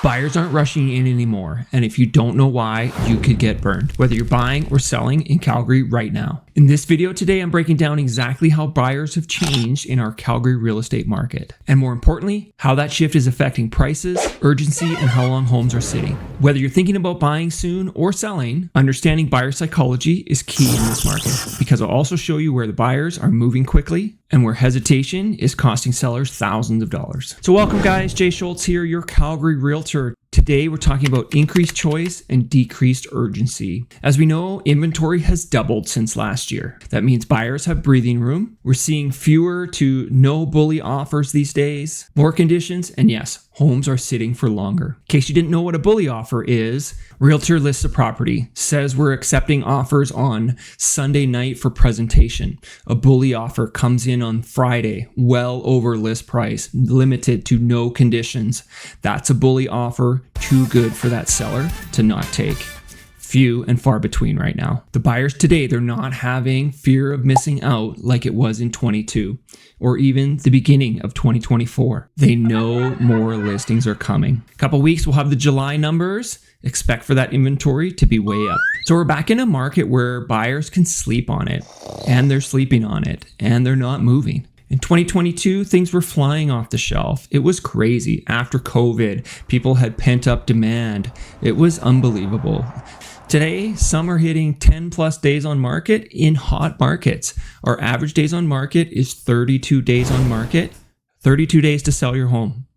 Buyers aren't rushing in anymore, and if you don't know why, you could get burned, whether you're buying or selling in Calgary right now. In this video today, I'm breaking down exactly how buyers have changed in our Calgary real estate market, and more importantly, how that shift is affecting prices, urgency, and how long homes are sitting. Whether you're thinking about buying soon or selling, understanding buyer psychology is key in this market, because I'll also show you where the buyers are moving quickly and where hesitation is costing sellers thousands of dollars. So welcome guys, Jay Schultz here, your Calgary Realtor. Today we're talking about increased choice and decreased urgency. As we know, inventory has doubled since last year. That means buyers have breathing room. We're seeing fewer to no bully offers these days, more conditions, and yes, homes are sitting for longer. In case you didn't know what a bully offer is, Realtor lists a property, says we're accepting offers on Sunday night for presentation. A bully offer comes in on Friday, well over list price, limited to no conditions. That's a bully offer, too good for that seller to not take. Few and far between right now. The buyers today, they're not having fear of missing out like it was in 22 or even the beginning of 2024. They know more listings are coming. A couple weeks, we'll have the July numbers. Expect for that inventory to be way up. So we're back in a market where buyers can sleep on it, and they're sleeping on it, and they're not moving. In 2022, things were flying off the shelf. It was crazy. After COVID, people had pent up demand. It was unbelievable. Today, some are hitting 10 plus days on market in hot markets. Our average days on market is 32 days on market, 32 days to sell your home.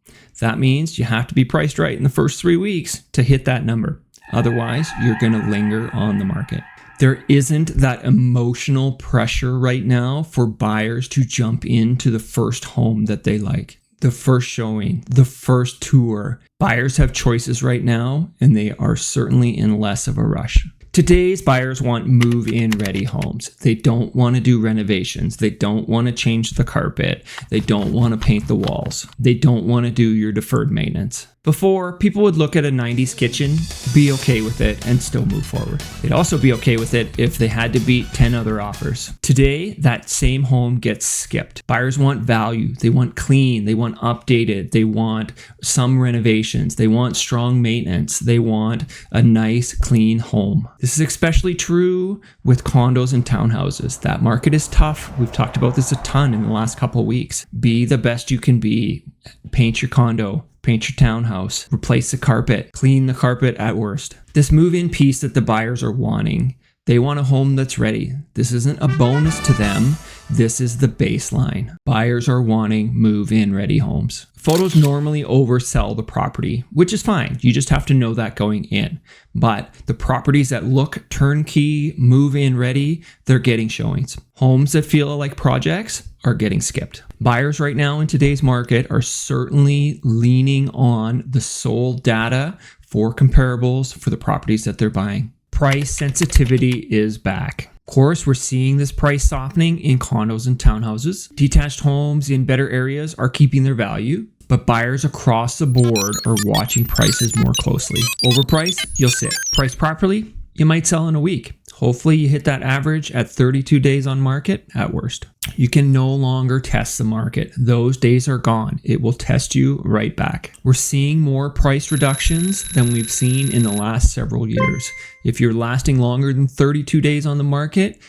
That means you have to be priced right in the first 3 weeks to hit that number. Otherwise, you're going to linger on the market. There isn't that emotional pressure right now for buyers to jump into the first home that they like, the first showing, the first tour. Buyers have choices right now, and they are certainly in less of a rush. Today's buyers want move-in ready homes. They don't want to do renovations. They don't want to change the carpet. They don't want to paint the walls. They don't want to do your deferred maintenance. Before, people would look at a 90s kitchen, be okay with it, and still move forward. They'd also be okay with it if they had to beat 10 other offers. Today, that same home gets skipped. Buyers want value. They want clean. They want updated. They want some renovations. They want strong maintenance. They want a nice, clean home. This is especially true with condos and townhouses. That market is tough. We've talked about this a ton in the last couple of weeks. Be the best you can be. Paint your condo. Paint your townhouse, replace the carpet, clean the carpet at worst. This move-in piece that the buyers are wanting, they want a home that's ready. This isn't a bonus to them. This is the baseline. Buyers are wanting move-in ready homes. Photos normally oversell the property, which is fine. You just have to know that going in. But the properties that look turnkey, move-in ready, they're getting showings. Homes that feel like projects are getting skipped. Buyers right now in today's market are certainly leaning on the sold data for comparables for the properties that they're buying. Price sensitivity is back. Of course, we're seeing this price softening in condos and townhouses. Detached homes in better areas are keeping their value, but buyers across the board are watching prices more closely. Overpriced, you'll sit. Priced properly, you might sell in a week. Hopefully you hit that average at 32 days on market at worst. You can no longer test the market. Those days are gone. It will test you right back. We're seeing more price reductions than we've seen in the last several years. If you're lasting longer than 32 days on the market,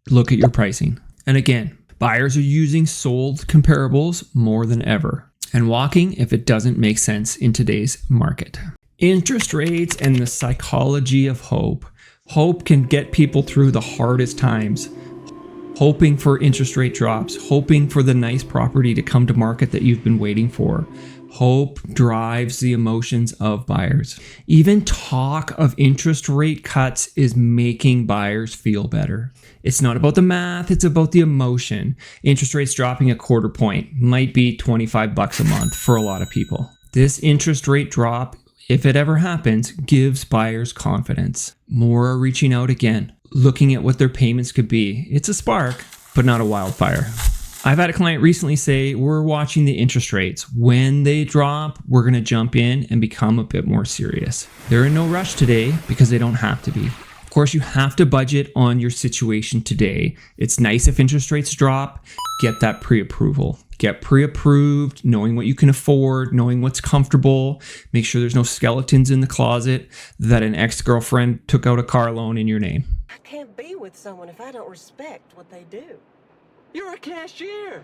look at your pricing. And again, buyers are using sold comparables more than ever and walking if it doesn't make sense in today's market. Interest rates and the psychology of hope. Hope can get people through the hardest times. Hoping for interest rate drops, hoping for the nice property to come to market that you've been waiting for. Hope drives the emotions of buyers. Even talk of interest rate cuts is making buyers feel better. It's not about the math, it's about the emotion. Interest rates dropping a quarter point might be $25 a month for a lot of people. This interest rate drop, if it ever happens, gives buyers confidence. More are reaching out again, looking at what their payments could be. It's a spark, but not a wildfire. I've had a client recently say, we're watching the interest rates. When they drop, we're going to jump in and become a bit more serious. They're in no rush today because they don't have to be. Of course, you have to budget on your situation today. It's nice if interest rates drop, get that pre-approval. Get pre-approved, knowing what you can afford, knowing what's comfortable. Make sure there's no skeletons in the closet that an ex-girlfriend took out a car loan in your name. I can't be with someone if I don't respect what they do. You're a cashier.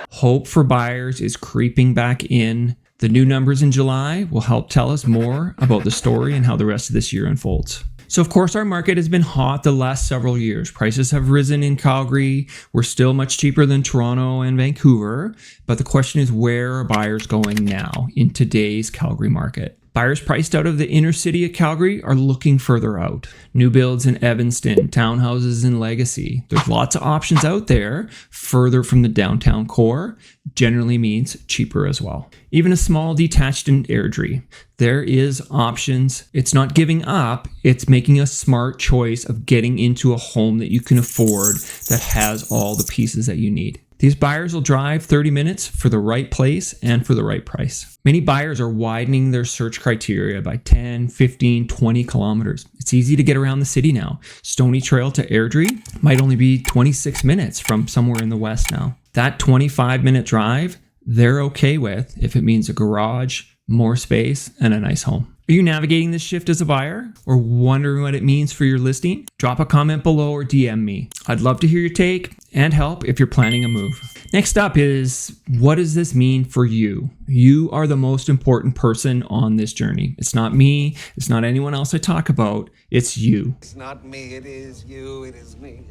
Hope for buyers is creeping back in. The new numbers in July will help tell us more about the story and how the rest of this year unfolds. So of course, our market has been hot the last several years. Prices have risen in Calgary. We're still much cheaper than Toronto and Vancouver. But the question is, where are buyers going now in today's Calgary market? Buyers priced out of the inner city of Calgary are looking further out. New builds in Evanston, townhouses in Legacy. There's lots of options out there further from the downtown core. Generally means cheaper as well. Even a small detached in Airdrie. There is options. It's not giving up. It's making a smart choice of getting into a home that you can afford that has all the pieces that you need. These buyers will drive 30 minutes for the right place and for the right price. Many buyers are widening their search criteria by 10, 15, 20 kilometers. It's easy to get around the city now. Stony Trail to Airdrie might only be 26 minutes from somewhere in the west now. That 25-minute drive, they're okay with if it means a garage, more space, and a nice home. Are you navigating this shift as a buyer or wondering what it means for your listing? Drop a comment below or DM me. I'd love to hear your take and help if you're planning a move. Next up is, what does this mean for you? You are the most important person on this journey. It's not me. It's not anyone else I talk about. It's you. It's not me, it is you, it is me.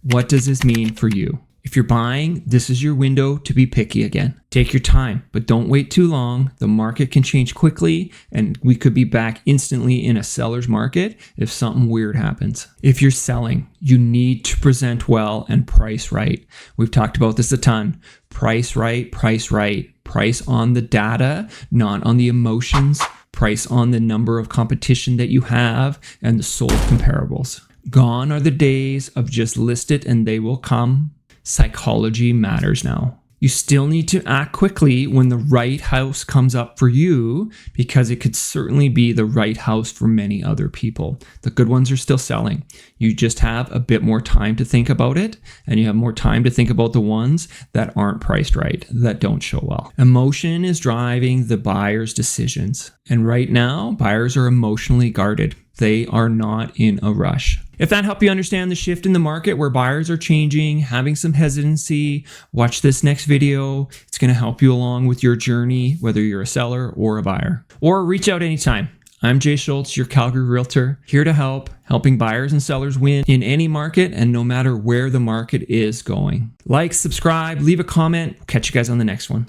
What does this mean for you? If you're buying, this is your window to be picky again. Take your time, but don't wait too long. The market can change quickly, and we could be back instantly in a seller's market if something weird happens. If you're selling, you need to present well and price right. We've talked about this a ton. Price right, price right. Price on the data, not on the emotions. Price on the number of competition that you have and the sold comparables. Gone are the days of just list it and they will come. Psychology matters now. You still need to act quickly when the right house comes up for you, because it could certainly be the right house for many other people. The good ones are still selling. You just have a bit more time to think about it, and you have more time to think about the ones that aren't priced right, that don't show well. Emotion is driving the buyer's decisions. And right now, buyers are emotionally guarded. They are not in a rush. If that helped you understand the shift in the market where buyers are changing, having some hesitancy, watch this next video. It's going to help you along with your journey, whether you're a seller or a buyer. Or reach out anytime. I'm Jay Schultz, your Calgary Realtor, here to help, helping buyers and sellers win in any market and no matter where the market is going. Like, subscribe, leave a comment. Catch you guys on the next one.